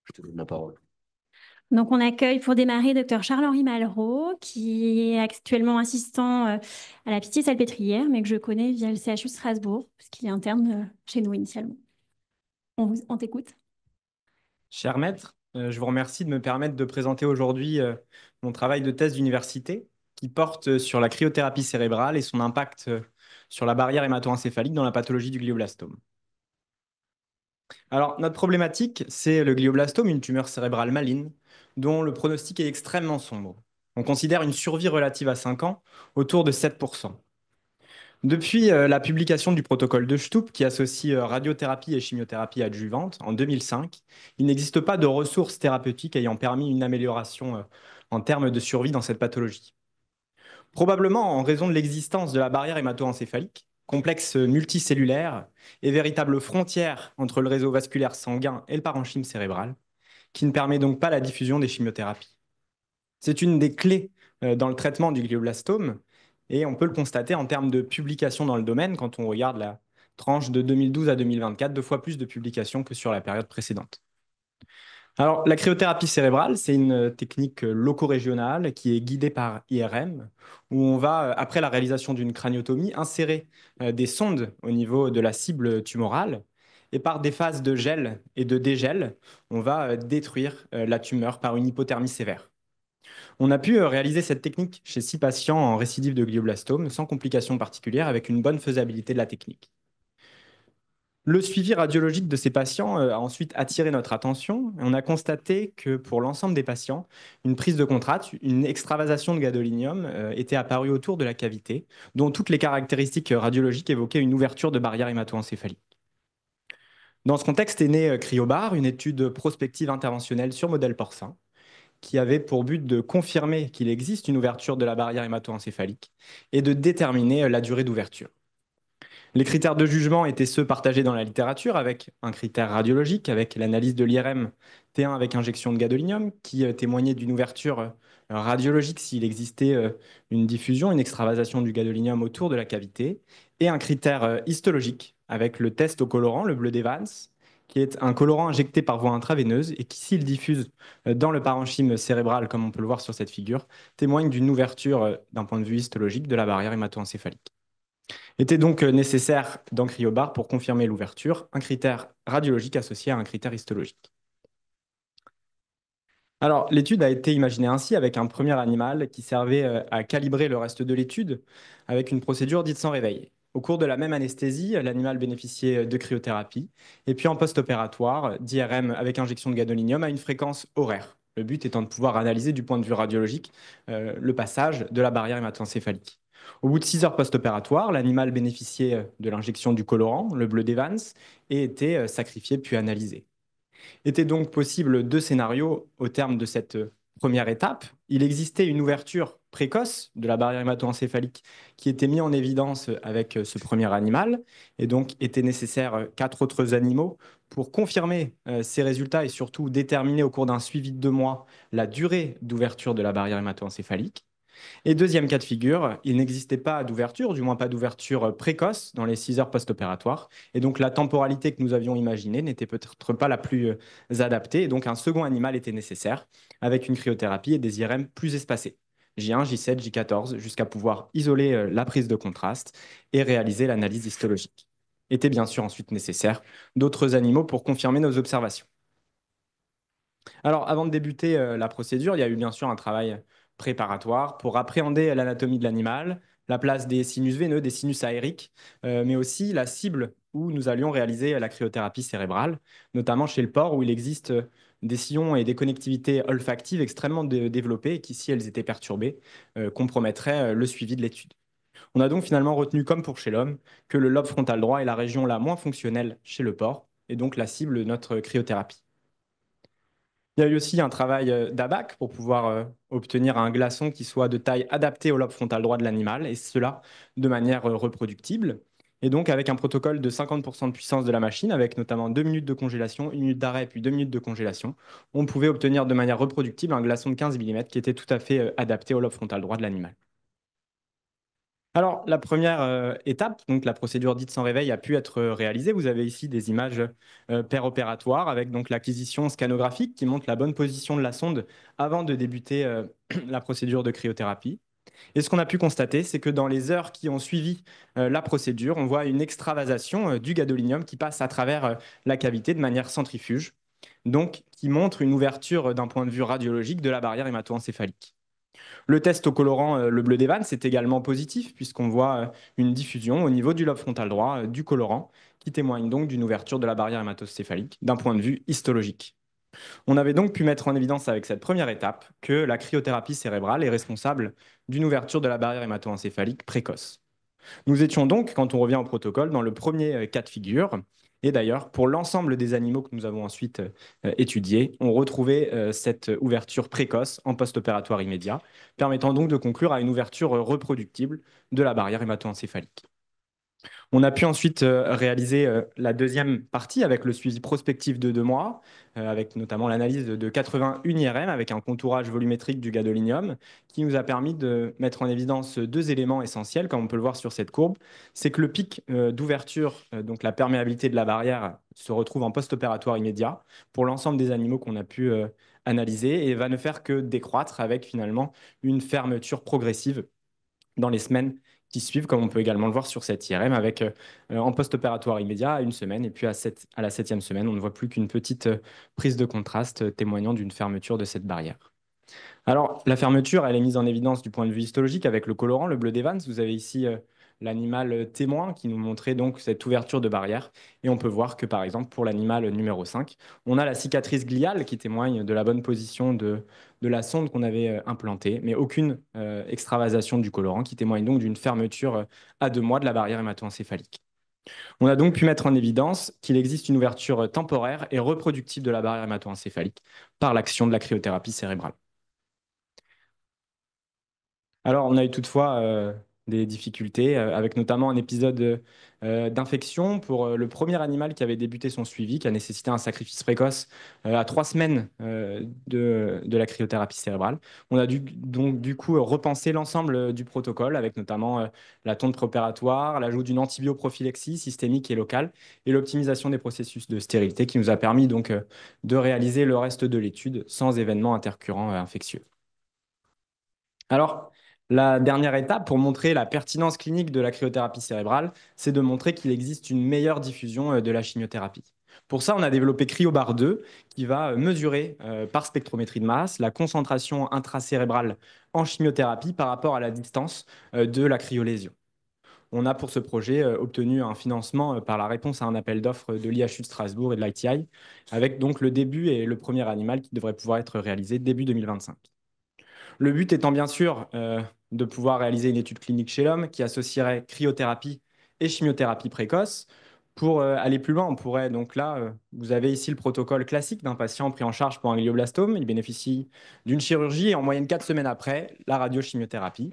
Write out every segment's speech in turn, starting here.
Je te donne la parole. Donc, on accueille pour démarrer Dr Charles-Henri Malraux, qui est actuellement assistant à la Pitié-Salpêtrière, mais que je connais via le CHU de Strasbourg, parce qu'il est interne chez nous initialement. On t'écoute. Cher maître, je vous remercie de me permettre de présenter aujourd'hui mon travail de thèse d'université qui porte sur la cryothérapie cérébrale et son impact sur la barrière hémato-encéphalique dans la pathologie du glioblastome. Alors, notre problématique, c'est le glioblastome, une tumeur cérébrale maligne dont le pronostic est extrêmement sombre. On considère une survie relative à 5 ans autour de 7%. Depuis la publication du protocole de Stoop, qui associe radiothérapie et chimiothérapie adjuvante en 2005, il n'existe pas de ressources thérapeutiques ayant permis une amélioration en termes de survie dans cette pathologie. Probablement en raison de l'existence de la barrière hémato-encéphalique, complexe multicellulaire et véritable frontière entre le réseau vasculaire sanguin et le parenchyme cérébral, qui ne permet donc pas la diffusion des chimiothérapies. C'est une des clés dans le traitement du glioblastome et on peut le constater en termes de publications dans le domaine quand on regarde la tranche de 2012 à 2024, 2 fois plus de publications que sur la période précédente. Alors, la cryothérapie cérébrale, c'est une technique loco-régionale qui est guidée par IRM, où on va, après la réalisation d'une craniotomie, insérer des sondes au niveau de la cible tumorale, et par des phases de gel et de dégel, on va détruire la tumeur par une hypothermie sévère. On a pu réaliser cette technique chez 6 patients en récidive de glioblastome sans complications particulières avec une bonne faisabilité de la technique. Le suivi radiologique de ces patients a ensuite attiré notre attention et on a constaté que pour l'ensemble des patients, une prise de contraste, une extravasation de gadolinium était apparue autour de la cavité, dont toutes les caractéristiques radiologiques évoquaient une ouverture de barrière hémato-encéphalique. Dans ce contexte est née CryoBar, une étude prospective interventionnelle sur modèle porcin, qui avait pour but de confirmer qu'il existe une ouverture de la barrière hémato-encéphalique et de déterminer la durée d'ouverture. Les critères de jugement étaient ceux partagés dans la littérature, avec un critère radiologique, avec l'analyse de l'IRM T1 avec injection de gadolinium, qui témoignait d'une ouverture radiologique s'il existait une diffusion, une extravasation du gadolinium autour de la cavité, et un critère histologique, avec le test au colorant, le bleu d'Evans, qui est un colorant injecté par voie intraveineuse et qui, s'il diffuse dans le parenchyme cérébral, comme on peut le voir sur cette figure, témoigne d'une ouverture d'un point de vue histologique de la barrière hémato-encéphalique. Était donc nécessaire dans CryoBar pour confirmer l'ouverture, un critère radiologique associé à un critère histologique. Alors, l'étude a été imaginée ainsi avec un premier animal qui servait à calibrer le reste de l'étude avec une procédure dite sans réveil. Au cours de la même anesthésie, l'animal bénéficiait de cryothérapie et puis en post-opératoire, d'IRM avec injection de gadolinium à une fréquence horaire. Le but étant de pouvoir analyser du point de vue radiologique le passage de la barrière hématoencéphalique. Au bout de 6 heures post-opératoires, l'animal bénéficiait de l'injection du colorant, le bleu d'Evans, et était sacrifié puis analysé. Était donc possible 2 scénarios au terme de cette première étape. Il existait une ouverture précoce de la barrière hémato-encéphalique qui était mise en évidence avec ce premier animal, et donc était nécessaire 4 autres animaux pour confirmer ces résultats et surtout déterminer au cours d'un suivi de 2 mois la durée d'ouverture de la barrière hémato-encéphalique. Et deuxième cas de figure, il n'existait pas d'ouverture, du moins pas d'ouverture précoce dans les 6 heures post-opératoires. Et donc la temporalité que nous avions imaginée n'était peut-être pas la plus adaptée. Et donc un second animal était nécessaire avec une cryothérapie et des IRM plus espacés. J1, J7, J14, jusqu'à pouvoir isoler la prise de contraste et réaliser l'analyse histologique. Était bien sûr ensuite nécessaire d'autres animaux pour confirmer nos observations. Alors, avant de débuter la procédure, il y a eu bien sûr un travail préparatoire pour appréhender l'anatomie de l'animal, la place des sinus veineux, des sinus aériques, mais aussi la cible où nous allions réaliser la cryothérapie cérébrale, notamment chez le porc où il existe des sillons et des connectivités olfactives extrêmement développées et qui, si elles étaient perturbées, compromettraient le suivi de l'étude. On a donc finalement retenu, comme pour chez l'homme, que le lobe frontal droit est la région la moins fonctionnelle chez le porc et donc la cible de notre cryothérapie. Il y a eu aussi un travail d'abac pour pouvoir obtenir un glaçon qui soit de taille adaptée au lobe frontal droit de l'animal, et cela de manière reproductible. Et donc avec un protocole de 50% de puissance de la machine, avec notamment 2 minutes de congélation, 1 minute d'arrêt, puis 2 minutes de congélation, on pouvait obtenir de manière reproductible un glaçon de 15 mm qui était tout à fait adapté au lobe frontal droit de l'animal. Alors, la première étape, donc la procédure dite sans réveil, a pu être réalisée. Vous avez ici des images péropératoires avec donc l'acquisition scanographique qui montre la bonne position de la sonde avant de débuter la procédure de cryothérapie. Et ce qu'on a pu constater, c'est que dans les heures qui ont suivi la procédure, on voit une extravasation du gadolinium qui passe à travers la cavité de manière centrifuge, donc qui montre une ouverture d'un point de vue radiologique de la barrière hémato-encéphalique. Le test au colorant, le bleu d'Evans, c'est également positif puisqu'on voit une diffusion au niveau du lobe frontal droit du colorant qui témoigne donc d'une ouverture de la barrière hématocéphalique d'un point de vue histologique. On avait donc pu mettre en évidence avec cette première étape que la cryothérapie cérébrale est responsable d'une ouverture de la barrière hémato-encéphalique précoce. Nous étions donc, quand on revient au protocole, dans le premier cas de figure. Et d'ailleurs, pour l'ensemble des animaux que nous avons ensuite étudiés, on retrouvait cette ouverture précoce en post-opératoire immédiat, permettant donc de conclure à une ouverture reproductible de la barrière hémato-encéphalique. On a pu ensuite réaliser la deuxième partie avec le suivi prospectif de 2 mois, avec notamment l'analyse de 81 IRM avec un contourage volumétrique du gadolinium, qui nous a permis de mettre en évidence deux éléments essentiels, comme on peut le voir sur cette courbe. C'est que le pic d'ouverture, donc la perméabilité de la barrière, se retrouve en post-opératoire immédiat pour l'ensemble des animaux qu'on a pu analyser et va ne faire que décroître avec finalement une fermeture progressive dans les semaines qui suivent, comme on peut également le voir sur cette IRM, avec en post-opératoire immédiat à 1 semaine, et puis à la 7e semaine, on ne voit plus qu'une petite prise de contraste témoignant d'une fermeture de cette barrière. Alors, la fermeture, elle est mise en évidence du point de vue histologique avec le colorant, le bleu d'Evans. Vous avez ici l'animal témoin qui nous montrait donc cette ouverture de barrière. Et on peut voir que, par exemple, pour l'animal numéro 5, on a la cicatrice gliale qui témoigne de la bonne position de la sonde qu'on avait implantée, mais aucune extravasation du colorant qui témoigne donc d'une fermeture à 2 mois de la barrière hémato-encéphalique. On a donc pu mettre en évidence qu'il existe une ouverture temporaire et reproductive de la barrière hémato-encéphalique par l'action de la cryothérapie cérébrale. Alors, on a eu toutefois des difficultés, avec notamment un épisode d'infection pour le premier animal qui avait débuté son suivi, qui a nécessité un sacrifice précoce à 3 semaines de la cryothérapie cérébrale. On a dû donc du coup repenser l'ensemble du protocole, avec notamment la tonde préopératoire, l'ajout d'une antibioprophylaxie systémique et locale, et l'optimisation des processus de stérilité qui nous a permis donc de réaliser le reste de l'étude sans événements intercurrents infectieux. Alors, la dernière étape pour montrer la pertinence clinique de la cryothérapie cérébrale, c'est de montrer qu'il existe une meilleure diffusion de la chimiothérapie. Pour ça, on a développé CryoBar 2 qui va mesurer par spectrométrie de masse la concentration intracérébrale en chimiothérapie par rapport à la distance de la cryolésion. On a pour ce projet obtenu un financement par la réponse à un appel d'offres de l'IHU de Strasbourg et de l'ITI, avec donc le début et le premier animal qui devrait pouvoir être réalisé début 2025. Le but étant bien sûr de pouvoir réaliser une étude clinique chez l'homme qui associerait cryothérapie et chimiothérapie précoce. Pour aller plus loin, on pourrait donc là, vous avez ici le protocole classique d'un patient pris en charge pour un glioblastome. Il bénéficie d'une chirurgie et en moyenne 4 semaines après, la radiochimiothérapie.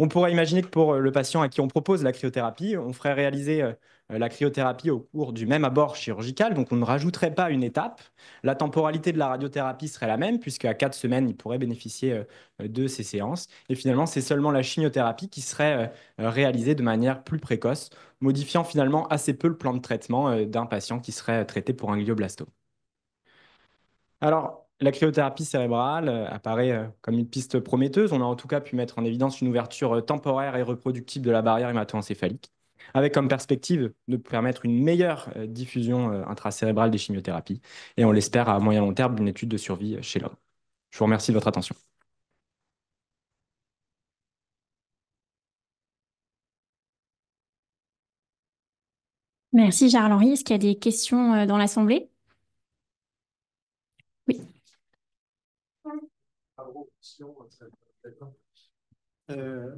On pourrait imaginer que pour le patient à qui on propose la cryothérapie, on ferait réaliser la cryothérapie au cours du même abord chirurgical, donc on ne rajouterait pas une étape. La temporalité de la radiothérapie serait la même, puisque à 4 semaines, il pourrait bénéficier de ces séances. Et finalement, c'est seulement la chimiothérapie qui serait réalisée de manière plus précoce, modifiant finalement assez peu le plan de traitement d'un patient qui serait traité pour un glioblastome. Alors, la cryothérapie cérébrale apparaît comme une piste prometteuse. On a en tout cas pu mettre en évidence une ouverture temporaire et reproductible de la barrière hémato-encéphalique, avec comme perspective de permettre une meilleure diffusion intracérébrale des chimiothérapies, et on l'espère à moyen long terme d'une étude de survie chez l'homme. Je vous remercie de votre attention. Merci, Charles-Henri. Est-ce qu'il y a des questions dans l'Assemblée? Oui. Euh,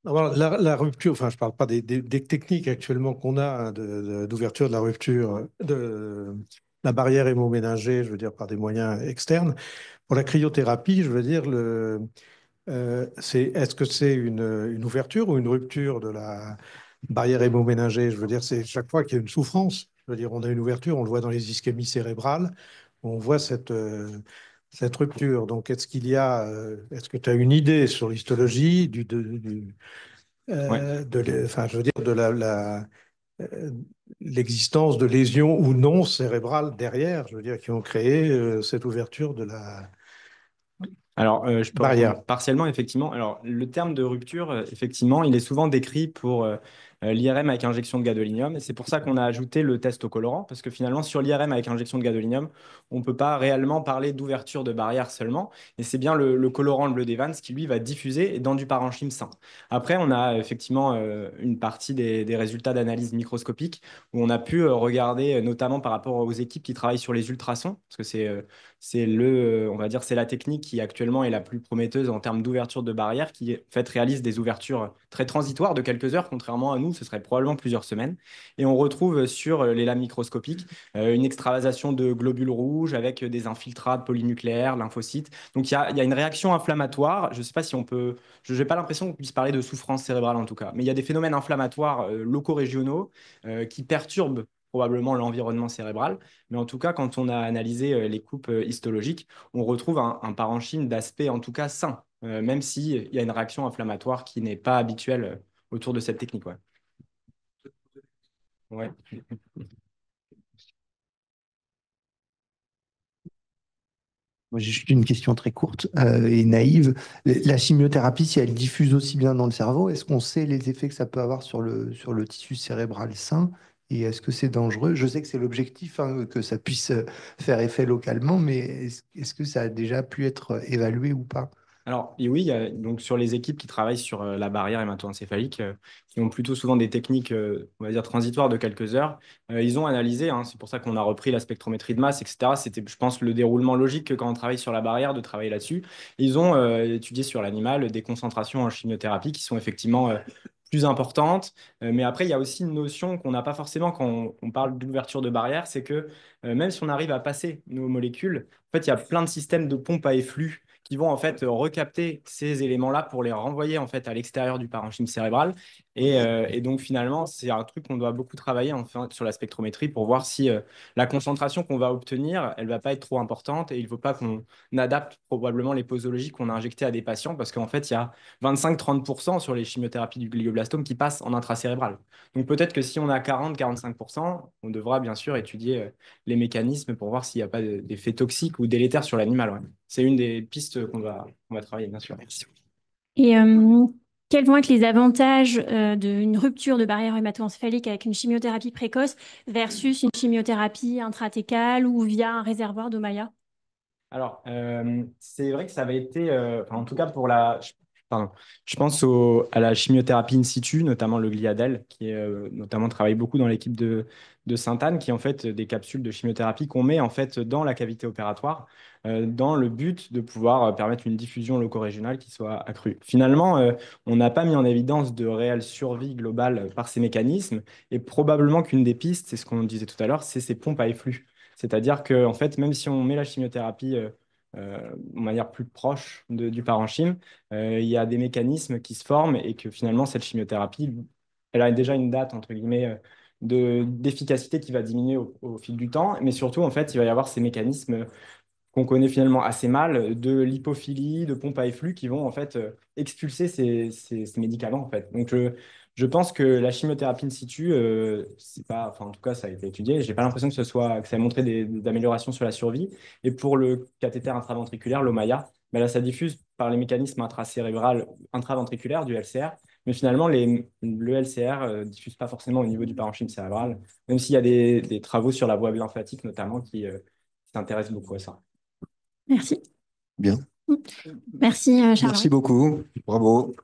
alors, la rupture, enfin, je ne parle pas des techniques actuellement qu'on a hein, d'ouverture de la rupture de la barrière hémoménagée, je veux dire, par des moyens externes. Pour la cryothérapie, je veux dire, est-ce que c'est une ouverture ou une rupture de la barrière hémoménagée? Je veux dire, c'est chaque fois qu'il y a une souffrance, je veux dire, on a une ouverture, on le voit dans les ischémies cérébrales, on voit cette rupture. Donc, est-ce que tu as une idée sur l'histologie enfin, je veux dire, l'existence de lésions ou non cérébrales derrière, je veux dire, qui ont créé cette ouverture de la Alors, je peux barrière. répondre partiellement, effectivement. Alors, le terme de rupture, effectivement, il est souvent décrit pour l'IRM avec injection de gadolinium. Et c'est pour ça qu'on a ajouté le test au colorant, parce que finalement, sur l'IRM avec injection de gadolinium, on ne peut pas réellement parler d'ouverture de barrière seulement. Et c'est bien le colorant, le bleu d'Evans, qui, lui, va diffuser dans du parenchyme sain. Après, on a effectivement une partie des résultats d'analyse microscopique où on a pu regarder, notamment par rapport aux équipes qui travaillent sur les ultrasons, parce que on va dire, c'est la technique qui actuellement est la plus prometteuse en termes d'ouverture de barrière, qui en fait réalise des ouvertures très transitoires de quelques heures, contrairement à nous, ce serait probablement plusieurs semaines. Et on retrouve sur les lames microscopiques une extravasation de globules rouges avec des infiltrates polynucléaires, lymphocytes. Donc il y a une réaction inflammatoire. Je ne sais pas si on peut, je n'ai pas l'impression qu'on puisse parler de souffrance cérébrale en tout cas, mais il y a des phénomènes inflammatoires locaux régionaux qui perturbent probablement l'environnement cérébral. Mais en tout cas, quand on a analysé les coupes histologiques, on retrouve un parenchyme d'aspect en tout cas sain, même s'il y a une réaction inflammatoire qui n'est pas habituelle autour de cette technique. Ouais. Ouais. Moi, j'ai juste une question très courte et naïve. La chimiothérapie, si elle diffuse aussi bien dans le cerveau, est-ce qu'on sait les effets que ça peut avoir sur le tissu cérébral sain? Et est-ce que c'est dangereux? Je sais que c'est l'objectif, hein, que ça puisse faire effet localement, mais est-ce que ça a déjà pu être évalué ou pas? Alors, et oui, il y a, donc sur les équipes qui travaillent sur la barrière hémato-encéphalique, qui ont plutôt souvent des techniques, on va dire, transitoires de quelques heures, ils ont analysé, hein, c'est pour ça qu'on a repris la spectrométrie de masse, etc. C'était, je pense, le déroulement logique que quand on travaille sur la barrière, de travailler là-dessus. Ils ont étudié sur l'animal des concentrations en chimiothérapie qui sont effectivement plus importantes. Mais après, il y a aussi une notion qu'on n'a pas forcément quand on parle d'ouverture de barrière, c'est que même si on arrive à passer nos molécules, en fait, il y a plein de systèmes de pompe à efflux qui vont en fait recapter ces éléments-là pour les renvoyer en fait à l'extérieur du parenchyme cérébral. Et donc finalement, c'est un truc qu'on doit beaucoup travailler enfin, sur la spectrométrie pour voir si la concentration qu'on va obtenir, elle va pas être trop importante et il ne faut pas qu'on adapte probablement les posologies qu'on a injectées à des patients parce qu'en fait, il y a 25-30% sur les chimiothérapies du glioblastome qui passent en intracérébral. Donc peut-être que si on a 40-45%, on devra bien sûr étudier les mécanismes pour voir s'il n'y a pas d'effet toxique ou délétère sur l'animal. Ouais. C'est une des pistes qu'on va travailler, bien sûr. Et quels vont être les avantages d'une rupture de barrière hémato-encéphalique avec une chimiothérapie précoce versus une chimiothérapie intrathécale ou via un réservoir d'Ommaya? Alors, c'est vrai que ça avait été, enfin, en tout cas pardon, je pense à la chimiothérapie in situ, notamment le Gliadel, qui est, notamment travaille beaucoup dans l'équipe de Sainte-Anne, qui est en fait des capsules de chimiothérapie qu'on met en fait dans la cavité opératoire, dans le but de pouvoir permettre une diffusion loco-régionale qui soit accrue. Finalement, on n'a pas mis en évidence de réelle survie globale par ces mécanismes, et probablement qu'une des pistes, c'est ce qu'on disait tout à l'heure, c'est ces pompes à efflux. C'est-à-dire que, en fait, même si on met la chimiothérapie de manière plus proche du parenchyme, il y a des mécanismes qui se forment et que finalement, cette chimiothérapie, elle a déjà une date, entre guillemets, d'efficacité qui va diminuer au fil du temps. Mais surtout, en fait, il va y avoir ces mécanismes qu'on connaît finalement assez mal de lipophilie, de pompe à efflux qui vont en fait expulser ces médicaments en fait. Donc je pense que la chimiothérapie in situ, c'est pas, enfin en tout cas ça a été étudié. J'ai pas l'impression que ça ait montré des améliorations sur la survie. Et pour le cathéter intraventriculaire, l'Ommaya, ben là ça diffuse par les mécanismes intraventriculaires du LCR. Mais finalement, le LCR diffuse pas forcément au niveau du parenchyme cérébral, même s'il y a des travaux sur la voie lymphatique notamment qui s'intéressent beaucoup à ça. Merci. Bien. Merci, Charles. Merci beaucoup. Bravo.